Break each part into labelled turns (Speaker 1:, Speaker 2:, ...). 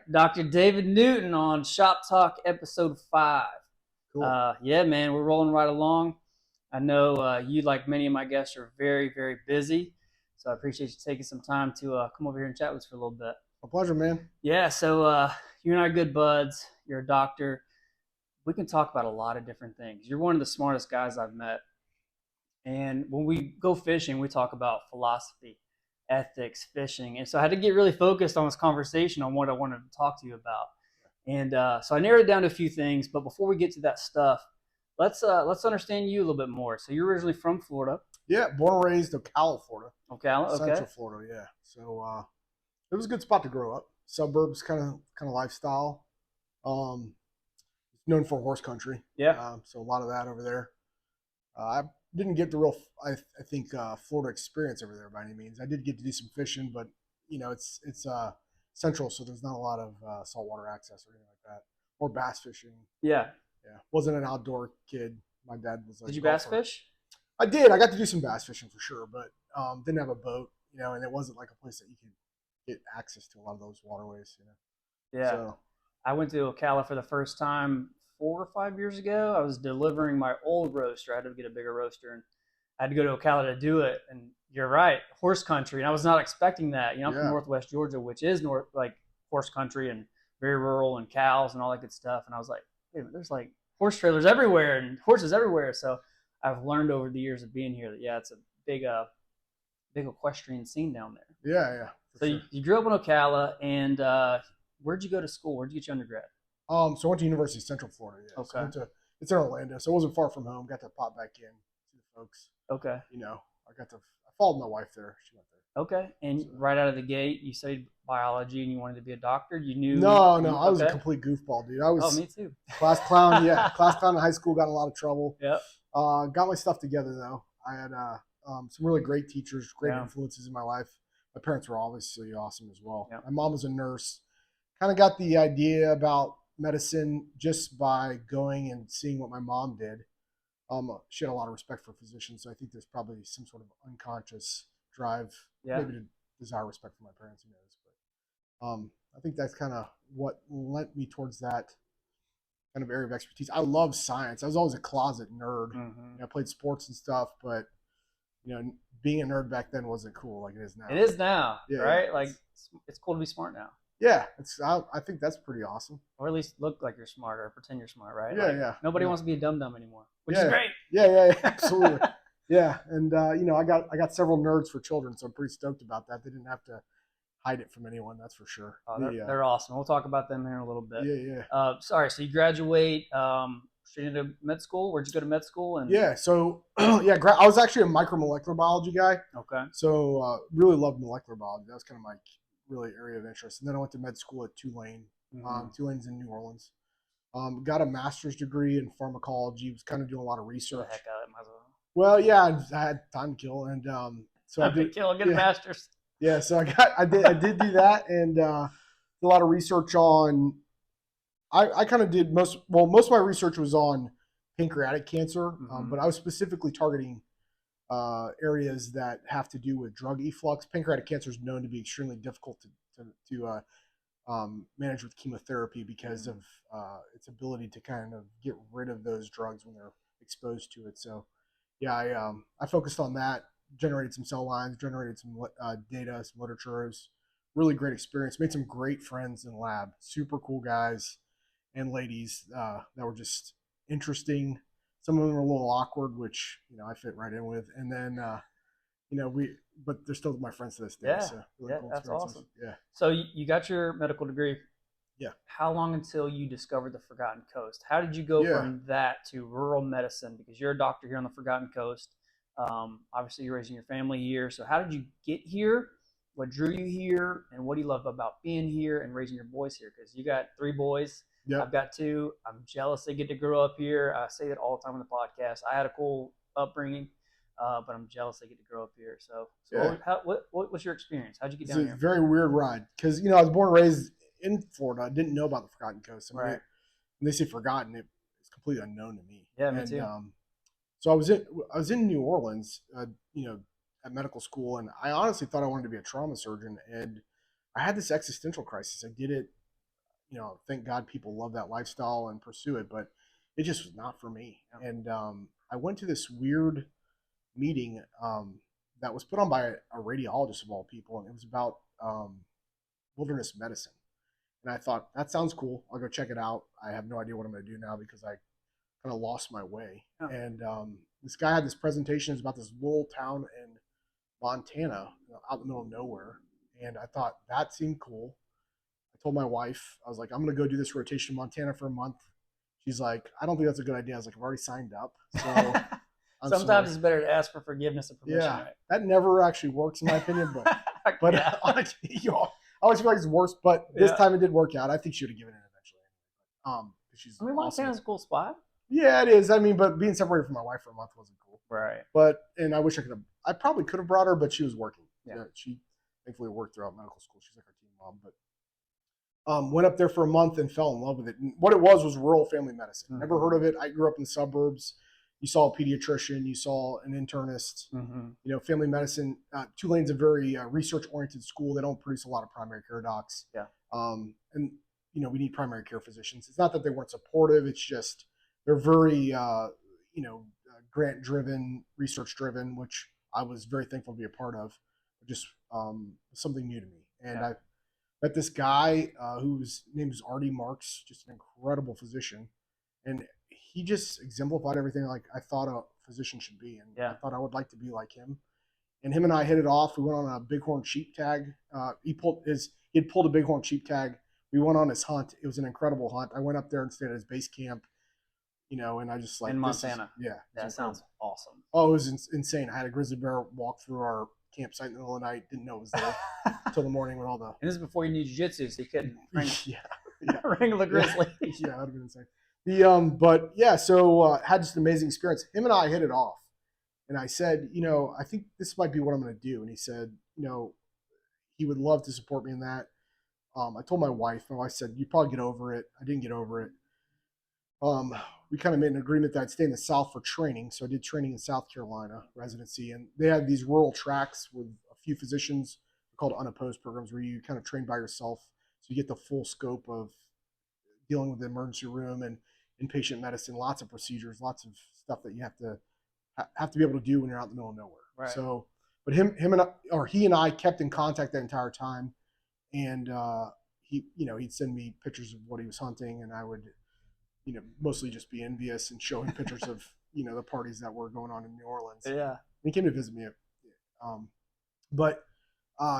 Speaker 1: Dr. David Newton on Shop Talk episode 5.
Speaker 2: Cool.
Speaker 1: Yeah, man, we're rolling right along. I know you, like many of my guests, are very, very busy. So I appreciate you taking some time to come over here and chat with us for a little bit.
Speaker 2: A pleasure, man.
Speaker 1: Yeah, so you and I are good buds. You're a doctor. We can talk about a lot of different things. You're one of the smartest guys I've met. And when we go fishing, we talk about philosophy, ethics, fishing. And so I had to get really focused on this conversation on what I wanted to talk to you about. And so I narrowed it down to a few things. But before we get to that stuff, let's understand you a little bit more. So you're originally from Florida.
Speaker 2: Yeah, born and raised Ocala, Florida.
Speaker 1: Ocala, okay.
Speaker 2: Central Florida, yeah. So it was a good spot to grow up. Suburbs kind of lifestyle. Known for horse country.
Speaker 1: Yeah.
Speaker 2: So a lot of that over there. I didn't get the real, I think, Florida experience over there by any means. I did get to do some fishing, but it's central, so there's not a lot of saltwater access or anything like that, or bass fishing.
Speaker 1: Yeah.
Speaker 2: Yeah. Wasn't an outdoor kid. My dad was.
Speaker 1: Did you bass fish?
Speaker 2: I did. I got to do some bass fishing for sure, but didn't have a boat, and it wasn't like a place that you could get access to a lot of those waterways,
Speaker 1: Yeah.
Speaker 2: So,
Speaker 1: I went to Ocala for the first time 4 or 5 years ago. I was delivering my old roaster. I had to get a bigger roaster, and I had to go to Ocala to do it. And you're right, horse country. And I was not expecting that. I'm from Northwest Georgia, which is horse country and very rural and cows and all that good stuff. And I was like, hey, there's like horse trailers everywhere and horses everywhere. So I've learned over the years of being here that it's a big equestrian scene down there.
Speaker 2: Yeah.
Speaker 1: So sure. you grew up in Ocala, and where'd you go to school? Where'd you get your undergrad?
Speaker 2: So I went to University of Central Florida. Yeah.
Speaker 1: Okay.
Speaker 2: So it's in Orlando, so it wasn't far from home. Got to pop back in, see the folks.
Speaker 1: Okay.
Speaker 2: I followed my wife there. She went there.
Speaker 1: Okay. And so, right out of the gate, you studied biology and you wanted to be a doctor. You knew?
Speaker 2: No. I was a complete goofball, dude. I was.
Speaker 1: Oh, me too.
Speaker 2: Class clown. Yeah, class clown in high school. Got in a lot of trouble.
Speaker 1: Yep.
Speaker 2: Got my stuff together though. I had some really great teachers, great influences in my life. My parents were obviously awesome as well.
Speaker 1: Yep.
Speaker 2: My mom was a nurse. Kind of got the idea about medicine just by going and seeing what my mom did. She had a lot of respect for physicians, so I think there's probably some sort of unconscious drive, maybe to desire respect for my parents, who knows. But I think that's kind of what lent me towards that kind of area of expertise. I love science. I was always a closet nerd.
Speaker 1: Mm-hmm.
Speaker 2: I played sports and stuff, but being a nerd back then wasn't cool like it is now.
Speaker 1: It is now, right? Like it's cool to be smart now.
Speaker 2: Yeah, I think that's pretty awesome.
Speaker 1: Or at least look like you're smart or pretend you're smart, right?
Speaker 2: Yeah.
Speaker 1: Nobody wants to be a dum-dum anymore, which is great.
Speaker 2: Yeah, absolutely. Yeah, and I got several nerds for children, so I'm pretty stoked about that. They didn't have to hide it from anyone, that's for sure.
Speaker 1: Oh, they're awesome. We'll talk about them here in a little bit.
Speaker 2: Yeah.
Speaker 1: Sorry, so you graduate straight into med school? Where'd you go to med school?
Speaker 2: So I was actually a micromolecular biology guy.
Speaker 1: Okay.
Speaker 2: So really loved molecular biology. That was kind of my really area of interest. And then I went to med school at Tulane. Tulane's in New Orleans. Got a master's degree in pharmacology. Was kind of doing a lot of research.
Speaker 1: Heck out of it, might as well.
Speaker 2: Well, yeah, I had time to kill, and so I did
Speaker 1: get a master's.
Speaker 2: Yeah, so I did do that, and did a lot of research on. I kind of did most of my research was on pancreatic cancer, but I was specifically targeting areas that have to do with drug efflux. Pancreatic cancer is known to be extremely difficult to manage with chemotherapy because of its ability to kind of get rid of those drugs when they're exposed to it. So, yeah, I focused on that, generated some cell lines, generated some data, some literature. It was really great experience. Made some great friends in the lab, super cool guys and ladies that were just interesting. Some of them were a little awkward, which I fit right in with. And then but they're still my friends to this day.
Speaker 1: Yeah,
Speaker 2: so really cool
Speaker 1: that's awesome.
Speaker 2: Yeah.
Speaker 1: So you got your medical degree.
Speaker 2: Yeah.
Speaker 1: How long until you discovered the Forgotten Coast? How did you go from that to rural medicine? Because you're a doctor here on the Forgotten Coast. Obviously, you're raising your family here. So how did you get here? What drew you here? And what do you love about being here and raising your boys here? Because you got 3 boys. Yep. I've got 2. I'm jealous they get to grow up here. I say that all the time on the podcast. I had a cool upbringing, but I'm jealous they get to grow up here. So what was your experience? How'd you get down here?
Speaker 2: It's a very weird ride because, I was born and raised in Florida. I didn't know about the Forgotten Coast. I mean,
Speaker 1: right.
Speaker 2: When they say forgotten, it's completely unknown to me.
Speaker 1: Yeah, me too.
Speaker 2: So I was in New Orleans, at medical school, and I honestly thought I wanted to be a trauma surgeon. And I had this existential crisis. I did it thank God people love that lifestyle and pursue it, but it just was not for me. Yeah. And I went to this weird meeting that was put on by a radiologist of all people, and it was about wilderness medicine. And I thought, that sounds cool. I'll go check it out. I have no idea what I'm going to do now because I kind of lost my way. Oh. And this guy had this presentation. It's about this little town in Montana, out in the middle of nowhere. And I thought, that seemed cool. I told my wife, I was like, I'm going to go do this rotation in Montana for a month. She's like, I don't think that's a good idea. I was like, I've already signed up. So
Speaker 1: sometimes it's better to ask for forgiveness and permission.
Speaker 2: Yeah,
Speaker 1: right?
Speaker 2: That never actually works in my opinion, but yeah. Honestly, I always feel like it's worse, but this time it did work out. I think she would have given it eventually.
Speaker 1: She's Montana's a cool spot.
Speaker 2: Yeah, it is. I mean, but being separated from my wife for a month wasn't cool.
Speaker 1: Right.
Speaker 2: And I wish I probably could have brought her, but she was working. Yeah. She thankfully worked throughout medical school. She's like our team mom, but went up there for a month and fell in love with it. And what it was rural family medicine. Mm-hmm. Never heard of it. I grew up in the suburbs. You saw a pediatrician, you saw an internist, family medicine. Tulane's a very research-oriented school. They don't produce a lot of primary care docs.
Speaker 1: Yeah.
Speaker 2: And we need primary care physicians. It's not that they weren't supportive. It's just they're very, grant-driven, research-driven, which I was very thankful to be a part of. Just something new to me. And I met this guy whose name is Artie Marks, just an incredible physician. And he just exemplified everything like I thought a physician should be. And I thought I would like to be like him. And him and I hit it off. We went on a bighorn sheep tag. He had pulled a bighorn sheep tag. We went on his hunt. It was an incredible hunt. I went up there and stayed at his base camp, and I just like
Speaker 1: in Montana.
Speaker 2: That
Speaker 1: sounds awesome.
Speaker 2: Oh, it was insane. I had a grizzly bear walk through our campsite in the middle of the night. Didn't know it was there until the morning when all the.
Speaker 1: And this is before you knew Jiu Jitsu, so you couldn't
Speaker 2: wrangle
Speaker 1: a grizzly.
Speaker 2: Yeah, that'd have been insane. So had just an amazing experience. Him and I hit it off, and I said, I think this might be what I'm going to do. And he said, he would love to support me in that. I told my wife. My wife said, "You probably get over it." I didn't get over it. We kind of made an agreement that I'd stay in the South for training. So I did training in South Carolina, residency, and they had these rural tracks with a few physicians called unopposed programs where you kind of train by yourself. So you get the full scope of dealing with the emergency room and inpatient medicine, lots of procedures, lots of stuff that you have to be able to do when you're out in the middle of nowhere.
Speaker 1: Right.
Speaker 2: So, but he and I kept in contact that entire time, and he'd send me pictures of what he was hunting, and I would, mostly just be envious and show him pictures of the parties that were going on in New Orleans.
Speaker 1: Yeah.
Speaker 2: And he came to visit me, but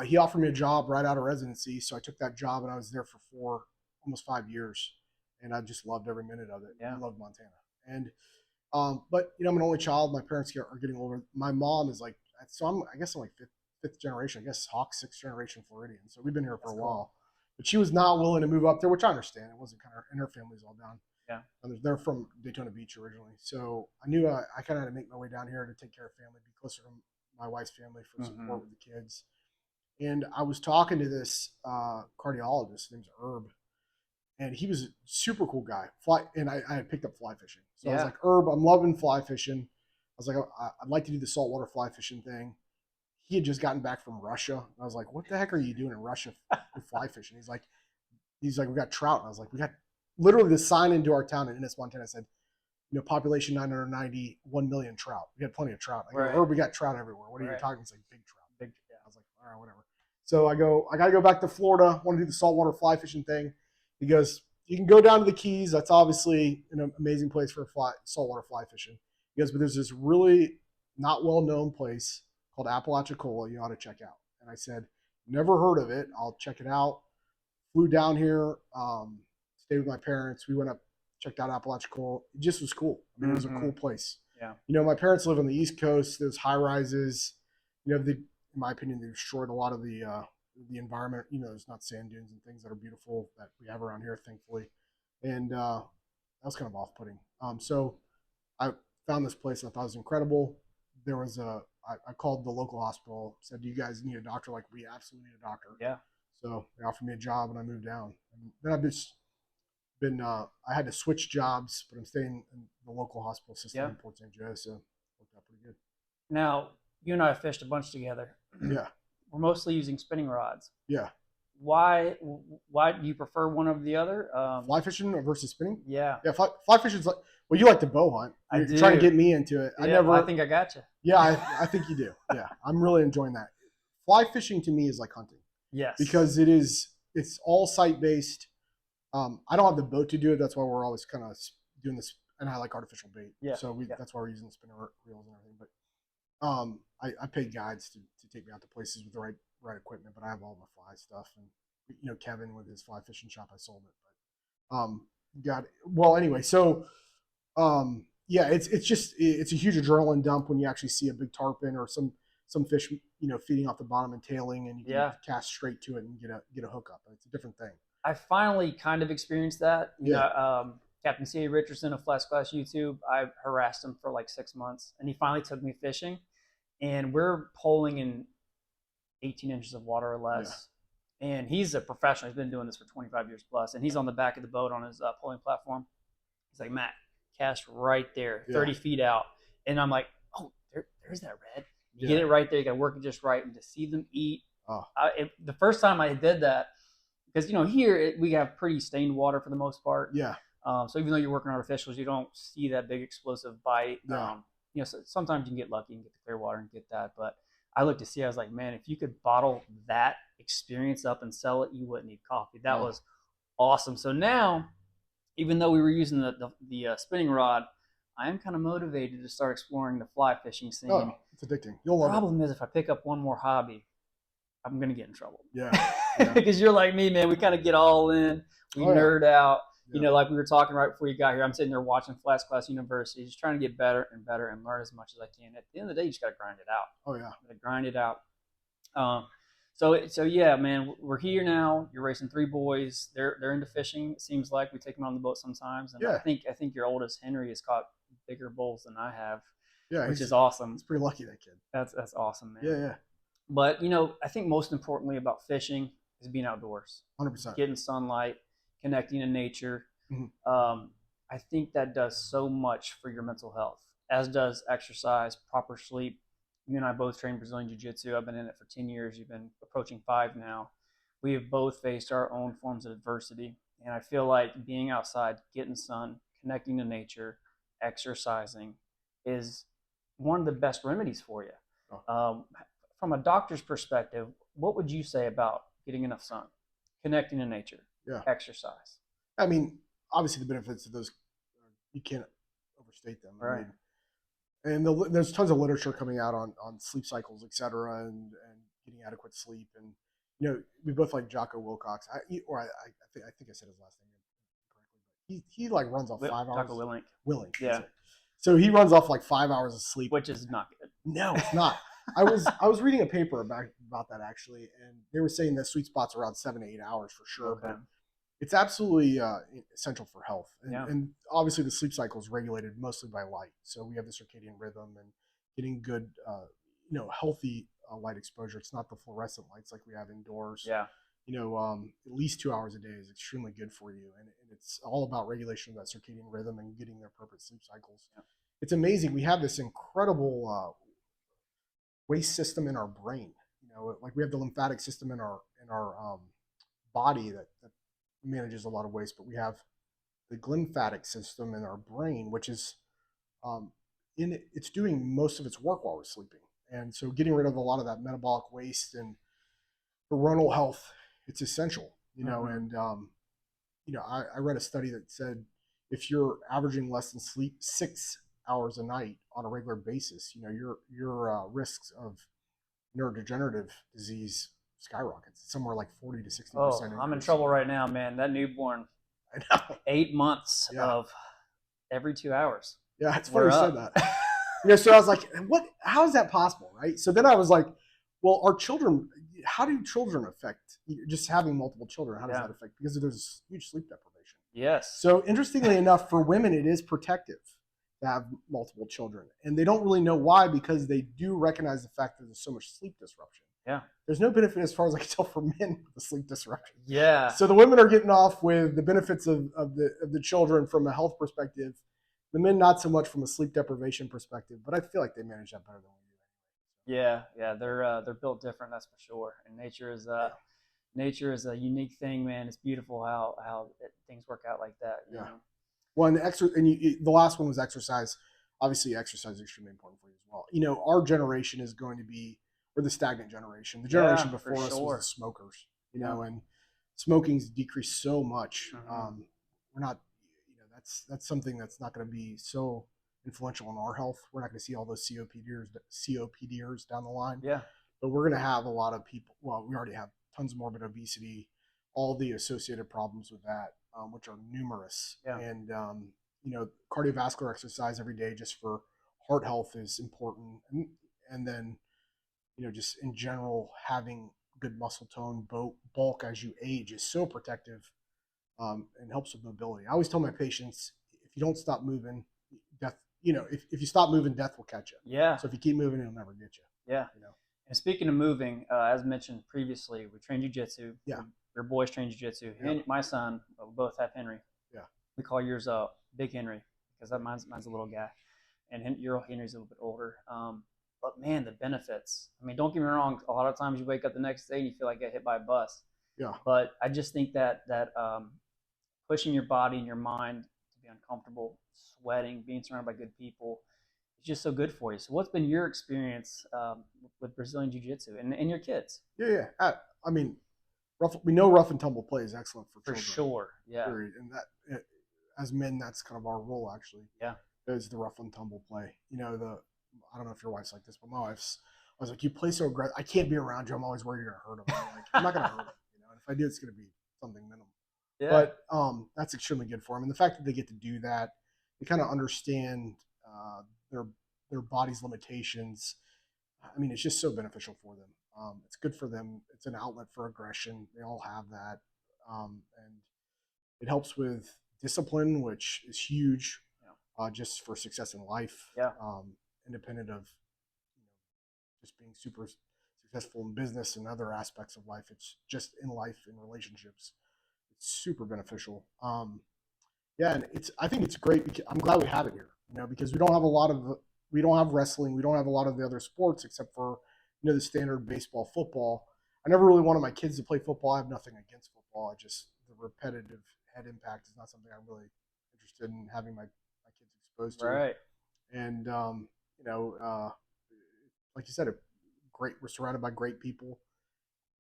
Speaker 2: he offered me a job right out of residency, so I took that job, and I was there for almost 5 years. And I just loved every minute of it. Yeah. I loved Montana. And, but I'm an only child. My parents are getting older. My mom is like, I guess I'm like fifth generation. I guess Hawk, 6th generation Floridian. So we've been here for a while. But she was not willing to move up there, which I understand. It wasn't and her family's all down.
Speaker 1: Yeah.
Speaker 2: And they're from Daytona Beach originally. So I knew I kind of had to make my way down here to take care of family, be closer to my wife's family for support with the kids. And I was talking to this cardiologist. His name's Herb. And he was a super cool guy. And I had picked up fly fishing. So I was like, Herb, I'm loving fly fishing. I was like, I'd like to do the saltwater fly fishing thing. He had just gotten back from Russia. And I was like, what the heck are you doing in Russia with fly fishing? He's like, we got trout. And I was like, we got literally the sign into our town in Ennis, Montana said, population 990, 1 million trout. We had plenty of trout. I go, Herb, we got trout everywhere. What are you talking? He's like, big trout. Big. Yeah. I was like, all right, whatever. So I got to go back to Florida. Want to do the saltwater fly fishing thing. He goes, you can go down to the Keys. That's obviously an amazing place for saltwater fly fishing. He goes, but there's this really not well-known place called Apalachicola you ought to check out. And I said, never heard of it. I'll check it out. Flew down here, stayed with my parents. We went up, checked out Apalachicola. It just was cool. I mean, it was a cool place.
Speaker 1: Yeah.
Speaker 2: My parents live on the East Coast. There's high rises. In my opinion, they destroyed a lot of the environment. There's not sand dunes and things that are beautiful that we have around here, thankfully. And that was kind of off-putting. So I found this place and I thought it was incredible. There was I called the local hospital, said, do you guys need a doctor? Like, we absolutely need a doctor.
Speaker 1: Yeah.
Speaker 2: So they offered me a job and I moved down. And then I've just been, I had to switch jobs, but I'm staying in the local hospital system in Port St. Joe. So it worked out pretty good.
Speaker 1: Now, you and I have fished a bunch together.
Speaker 2: Yeah.
Speaker 1: We're mostly using spinning rods.
Speaker 2: Yeah.
Speaker 1: why do you prefer one over the other?
Speaker 2: Fly fishing versus spinning?
Speaker 1: Yeah.
Speaker 2: Yeah, fly fishing's like, well, you like to bow hunt.
Speaker 1: I
Speaker 2: You're
Speaker 1: do.
Speaker 2: trying to get me into it.
Speaker 1: Yeah, I think I got you.
Speaker 2: Yeah, I think you do. Yeah, I'm really enjoying that. Fly fishing to me is like hunting.
Speaker 1: Yes.
Speaker 2: Because it's all site based. I don't have the boat to do it. That's why we're always kind of doing this, and I like artificial bait.
Speaker 1: Yeah.
Speaker 2: So that's why we're using spinner reels and everything. But I pay guides to take me out to places with the right equipment. But I have all the fly stuff, and Kevin with his fly fishing shop, I sold it. But anyway. So yeah, it's a huge adrenaline dump when you actually see a big tarpon or some fish feeding off the bottom and tailing, and you can cast straight to it and get a hook up. It's a different thing.
Speaker 1: I finally kind of experienced that. Captain C Richardson of Flash Class YouTube, I harassed him for like 6 months, and he finally took me fishing, and we're poling in 18 inches of water or less. Yeah. And he's a professional. He's been doing this for 25 years plus, and he's on the back of the boat on his poling platform. He's like, Matt, cast right there, 30 feet out. And I'm like, oh, there's that red. You get it right there. You got to work it just right. And to see them eat. Oh. The first time I did that, because, here we have pretty stained water for the most part.
Speaker 2: Yeah.
Speaker 1: So even though you're working artificials, you don't see that big explosive bite.
Speaker 2: Yeah.
Speaker 1: So sometimes you can get lucky and get the clear water and get that. But I looked to see, I was like, man, if you could bottle that experience up and sell it, you wouldn't need coffee. That was awesome. So now, even though we were using the spinning rod, I am kind of motivated to start exploring the fly fishing scene.
Speaker 2: Oh, it's addicting. You'll love it.
Speaker 1: The problem is, if I pick up one more hobby, I'm going to get in trouble.
Speaker 2: Yeah.
Speaker 1: Because you're like me, man. We kind of get all in. We nerd out. Yeah. Like we were talking right before you got here, I'm sitting there watching Flash Class University, just trying to get better and better and learn as much as I can. At the end of the day, you just got to grind it out.
Speaker 2: Oh, yeah.
Speaker 1: You got to grind it out. So yeah, man, we're here now. You're racing 3 boys. They're into fishing. It seems like we take them on the boat sometimes. And I think your oldest Henry has caught bigger bulls than I have. Yeah, which is awesome.
Speaker 2: He's pretty lucky, that kid.
Speaker 1: That's awesome, man.
Speaker 2: Yeah.
Speaker 1: But I think most importantly about fishing is being outdoors.
Speaker 2: 100%.
Speaker 1: Getting sunlight, connecting to nature.
Speaker 2: Mm-hmm.
Speaker 1: I think that does so much for your mental health, as does exercise, proper sleep. You and I both train Brazilian Jiu Jitsu. I've been in it for 10 years. You've been approaching 5 now. We have both faced our own forms of adversity. And I feel like being outside, getting sun, connecting to nature, exercising is one of the best remedies for you. From a doctor's perspective, what would you say about getting enough sun, connecting to nature, exercise?
Speaker 2: I mean, obviously the benefits of those, you can't overstate them.
Speaker 1: Right.
Speaker 2: There's tons of literature coming out on sleep cycles, et cetera, and getting adequate sleep. And, we both like Jocko Wilcox. I think I said his last name correctly. He like runs off 5 hours.
Speaker 1: Jocko Willink.
Speaker 2: Willink.
Speaker 1: Yeah.
Speaker 2: So he runs off like 5 hours of sleep.
Speaker 1: Which is not good.
Speaker 2: No, it's not. I was reading a paper about that actually, and they were saying that sweet spot's around 7 to 8 hours for sure.
Speaker 1: Okay.
Speaker 2: But it's absolutely essential for health. And obviously the sleep cycle is regulated mostly by light. So we have the circadian rhythm and getting good, healthy light exposure. It's not the fluorescent lights like we have indoors.
Speaker 1: Yeah.
Speaker 2: At least 2 hours a day is extremely good for you. And it's all about regulation of that circadian rhythm and getting their appropriate sleep cycles. Yeah. It's amazing. We have this incredible waste system in our brain. Like we have the lymphatic system in our body that manages a lot of waste, but we have the glymphatic system in our brain, which is it's doing most of its work while we're sleeping. And so getting rid of a lot of that metabolic waste and neuronal health, it's essential, and I read a study that said if you're averaging less than 6 hours a night on a regular basis, your risks of neurodegenerative disease skyrockets. Somewhere like 40 to 60%.
Speaker 1: Oh, I'm in trouble right now, man. That newborn,
Speaker 2: I know.
Speaker 1: 8 months of every 2 hours.
Speaker 2: Yeah, it's funny you said that. So I was like, how is that possible, right? So then I was like, well, how do children affect, just having multiple children, how does that affect? Because there's huge sleep deprivation.
Speaker 1: Yes.
Speaker 2: So interestingly enough, for women, it is protective to have multiple children. And they don't really know why, because they do recognize the fact that there's so much sleep disruption.
Speaker 1: Yeah.
Speaker 2: There's no benefit as far as I can tell for men with the sleep disruption.
Speaker 1: Yeah.
Speaker 2: So the women are getting off with the benefits of the children from a health perspective. The men not so much from a sleep deprivation perspective, but I feel like they manage that better than we do.
Speaker 1: Yeah, they're built different, that's for sure. And nature is Nature is a unique thing, man. It's beautiful how things work out like that. You know?
Speaker 2: Well, the last one was exercise. Obviously, exercise is extremely important for you as well. You know, our generation is going to be, we're the stagnant generation. The generation before us was the smokers. You know, and smoking's decreased so much. We're not, you know, that's something that's not going to be so influential in our health. We're not going to see all those COPDers down the line.
Speaker 1: Yeah.
Speaker 2: But we're going to have a lot of people. Well, we already have tons of morbid obesity, all the associated problems with that, which are numerous.
Speaker 1: Yeah.
Speaker 2: And you know, cardiovascular exercise every day just for heart health is important. And then, you know, just in general, having good muscle tone, bulk as you age is so protective, and helps with mobility. I always tell my patients, if you don't stop moving, death, you know, if you stop moving, death will catch you.
Speaker 1: Yeah.
Speaker 2: So if you keep moving, it'll never get you.
Speaker 1: Yeah.
Speaker 2: You know.
Speaker 1: And speaking of moving, as mentioned previously, we train jiu-jitsu.
Speaker 2: Yeah.
Speaker 1: Your boys train jiu-jitsu.
Speaker 2: Yeah.
Speaker 1: My son, we both have Henry.
Speaker 2: Yeah.
Speaker 1: We call yours Big Henry because mine's a little guy, and your Henry's a little bit older. But man, the benefits. I mean, don't get me wrong. A lot of times you wake up the next day and you feel like you get hit by a bus.
Speaker 2: Yeah.
Speaker 1: But I just think that pushing your body and your mind to be uncomfortable, sweating, being surrounded by good people, it's just so good for you. So what's been your experience with Brazilian Jiu-Jitsu and your kids?
Speaker 2: Yeah. I mean, we know rough and tumble play is excellent for children.
Speaker 1: For sure. Yeah.
Speaker 2: Period. And that, as men, that's kind of our role, actually.
Speaker 1: Yeah.
Speaker 2: Is the rough and tumble play. You know, I don't know if your wife's like this, but my wife's, I was like, you play so aggressive. I can't be around you. I'm always worried you're going to hurt him. I'm like, I'm not going to hurt him. You know, and if I do, it's going to be something minimal. Yeah. But that's extremely good for them. And the fact that they get to do that, they kind of understand their body's limitations. I mean, it's just so beneficial for them. It's good for them. It's an outlet for aggression. They all have that. And it helps with discipline, which is huge, just for success in life.
Speaker 1: Yeah.
Speaker 2: Independent of, you know, just being super successful in business and other aspects of life. It's just in life and relationships. It's super beneficial. Yeah, and I think it's great because I'm glad we have it here. You know, because we don't have wrestling, we don't have a lot of the other sports except for, you know, the standard baseball, football. I never really wanted my kids to play football. I have nothing against football. The repetitive head impact is not something I'm really interested in having my kids exposed to.
Speaker 1: Right.
Speaker 2: And you know, like you said, we're surrounded by great people.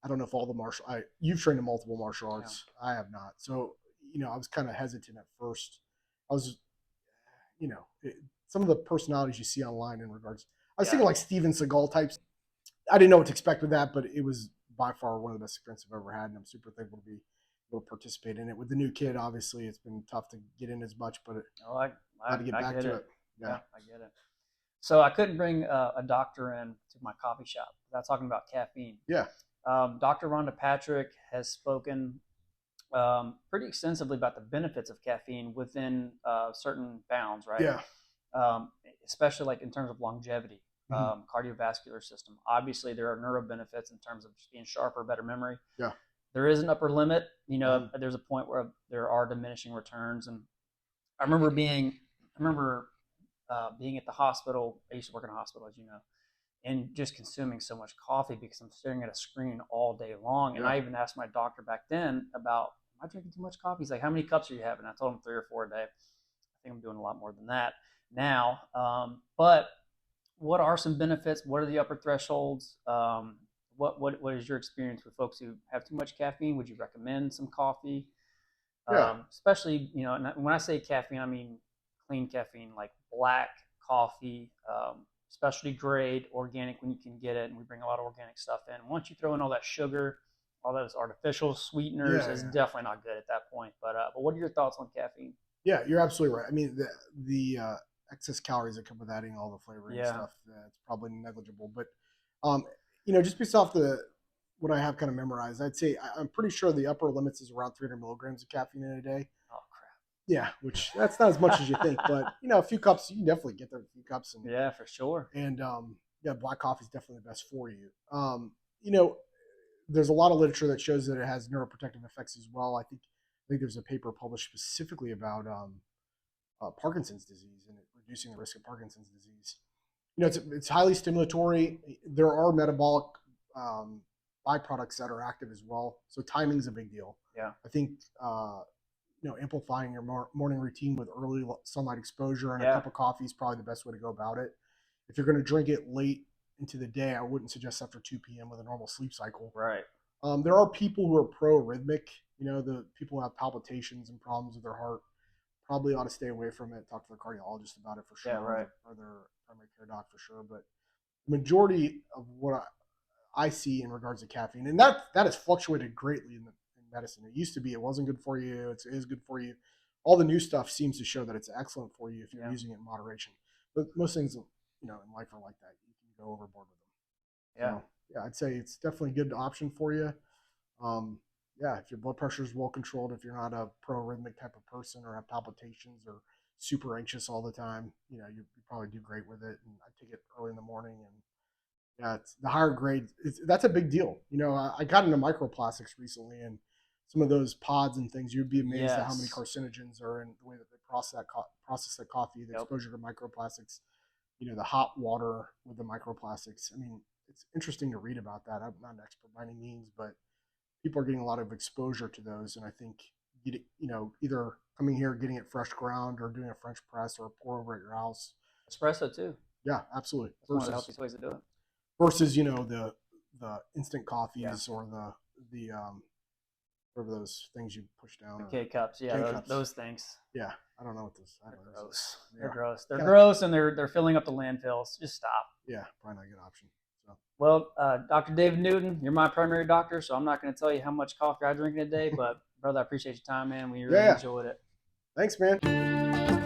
Speaker 2: I don't know if all the you've trained in multiple martial arts. Yeah. I have not. So, you know, I was kind of hesitant at first. I was, you know, some of the personalities you see online in regards, I was thinking like Steven Seagal types. I didn't know what to expect with that, but it was by far one of the best experiences I've ever had. And I'm super thankful to be able to participate in it. With the new kid, obviously it's been tough to get in as much, but I had to get back to it.
Speaker 1: Yeah, I get it. So I couldn't bring a doctor in to my coffee shop without talking about caffeine.
Speaker 2: Yeah.
Speaker 1: Dr. Rhonda Patrick has spoken pretty extensively about the benefits of caffeine within certain bounds, right?
Speaker 2: Yeah.
Speaker 1: Especially like in terms of longevity, cardiovascular system. Obviously, there are neuro benefits in terms of just being sharper, better memory.
Speaker 2: Yeah.
Speaker 1: There is an upper limit. You know, there's a point where there are diminishing returns. And I remember being at the hospital. I used to work in a hospital, as you know, and just consuming so much coffee because I'm staring at a screen all day long. And I even asked my doctor back then about, am I drinking too much coffee? He's like, how many cups are you having? I told him 3 or 4 a day. I think I'm doing a lot more than that now. But what are some benefits? What are the upper thresholds? What is your experience with folks who have too much caffeine? Would you recommend some coffee? Especially, you know, and when I say caffeine, I mean clean caffeine, like black coffee, specialty grade, organic when you can get it. And we bring a lot of organic stuff in. Once you throw in all that sugar, all those artificial sweeteners, it's definitely not good at that point. But what are your thoughts on caffeine?
Speaker 2: Yeah, you're absolutely right. I mean, the excess calories that come with adding all the flavoring and stuff, it's probably negligible. But, you know, just based off what I have kind of memorized, I'd say I'm pretty sure the upper limits is around 300 milligrams of caffeine in a day.
Speaker 1: Oh, crap.
Speaker 2: Yeah, which that's not as much as you think. But, you know, a few cups, you can definitely get there, a few cups. And,
Speaker 1: yeah, for sure.
Speaker 2: And, black coffee is definitely the best for you. You know, there's a lot of literature that shows that it has neuroprotective effects as well. I think there's a paper published specifically about Parkinson's disease and reducing the risk of Parkinson's disease. You know, it's highly stimulatory. There are metabolic byproducts that are active as well. So timing's a big deal.
Speaker 1: Yeah.
Speaker 2: I think amplifying your morning routine with early sunlight exposure and a cup of coffee is probably the best way to go about it. If you're going to drink it late into the day, I wouldn't suggest after 2 p.m. with a normal sleep cycle.
Speaker 1: Right.
Speaker 2: There are people who are pro-rhythmic. The people who have palpitations and problems with their heart probably ought to stay away from it. Talk to their cardiologist about it for sure.
Speaker 1: Yeah, right.
Speaker 2: Or their primary care doc for sure. But the majority of what I see in regards to caffeine, and that has fluctuated greatly in medicine. It used to be it wasn't good for you. It is good for you. All the new stuff seems to show that it's excellent for you if you're using it in moderation. But most things, in life are like that. You can go overboard with them.
Speaker 1: Yeah.
Speaker 2: So, yeah, I'd say it's definitely a good option for you. If your blood pressure is well controlled, if you're not a pro-rhythmic type of person or have palpitations or super anxious all the time, you probably do great with it. And I take it early in the morning, and yeah, it's the higher grade. That's a big deal. I got into microplastics recently, and some of those pods and things, you'd be amazed at how many carcinogens are in the way that they process that coffee, the exposure to microplastics, the hot water with the microplastics. I mean, it's interesting to read about that. I'm not an expert by any means, but people are getting a lot of exposure to those. And I think, either coming here, getting it fresh ground, or doing a French press or pour over at your house.
Speaker 1: Espresso too.
Speaker 2: Yeah, absolutely.
Speaker 1: That's one of the healthiest ways to do it.
Speaker 2: Versus, the instant coffees or the whatever those things you push down.
Speaker 1: The K-cups, those things.
Speaker 2: Yeah, I don't know what those.
Speaker 1: They're gross. They're gross. They're gross, and they're filling up the landfills. Just stop.
Speaker 2: Yeah, probably not a good option. So.
Speaker 1: Well, Dr. David Newton, you're my primary doctor, so I'm not going to tell you how much coffee I drink in a day, but brother, I appreciate your time, man. We really enjoyed it.
Speaker 2: Thanks, man.